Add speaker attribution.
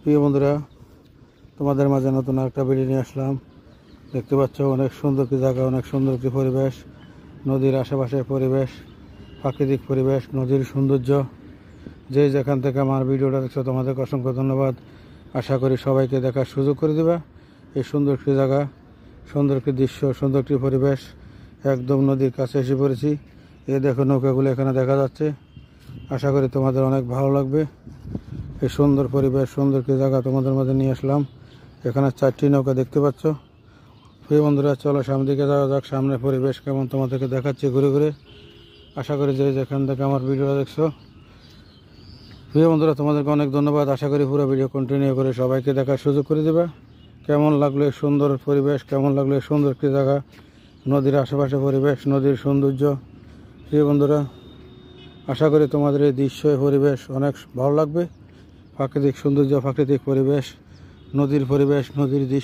Speaker 1: প্রিয় বন্ধুরা, তোমাদের মাঝে নতুন একটা ভিডিও নিয়ে আসলাম। দেখতে পাচ্ছ অনেক সুন্দর একটি জায়গা, অনেক সুন্দর একটি পরিবেশ, নদীর আশেপাশের পরিবেশ, প্রাকৃতিক পরিবেশ, নদীর সৌন্দর্য। যে যেখান থেকে আমার ভিডিওটা দেখছো তোমাদেরকে অসংখ্য ধন্যবাদ। আশা করি সবাইকে দেখার সুযোগ করে দেবে এই সুন্দর একটি জায়গা, সুন্দর একটি দৃশ্য, সুন্দর একটি পরিবেশ। একদম নদীর কাছে এসে পড়েছি। এই দেখো নৌকাগুলো এখানে দেখা যাচ্ছে। আশা করি তোমাদের অনেক ভালো লাগবে। এই সুন্দর পরিবেশ, সুন্দর একটি জায়গা তোমাদের মাঝে নিয়ে আসলাম। এখানে 4টি নৌকা দেখতে পাচ্ছ। প্রিয় বন্ধুরা, চলো সামনের দিকে যাওয়া যাক। সামনে পরিবেশ কেমন তোমাদেরকে দেখাচ্ছি ঘুরে ঘুরে। আশা করি যে যেখান থেকে আমার ভিডিওটা দেখছো, প্রিয় বন্ধুরা তোমাদেরকে অনেক ধন্যবাদ। আশা করি পুরো ভিডিও কন্টিনিউ করে সবাইকে দেখার সুযোগ করে দেবে। কেমন লাগলো এই সুন্দর পরিবেশ, কেমন লাগলো এই সুন্দর একটি জায়গা, নদীর আশেপাশে পরিবেশ, নদীর সৌন্দর্য। প্রিয় বন্ধুরা, আশা করি তোমাদের এই দৃশ্য, পরিবেশ অনেক ভালো লাগবে। প্রাকৃতিক সৌন্দর্য, প্রাকৃতিক পরিবেশ, নদীর পরিবেশ, নদীর দৃশ্য।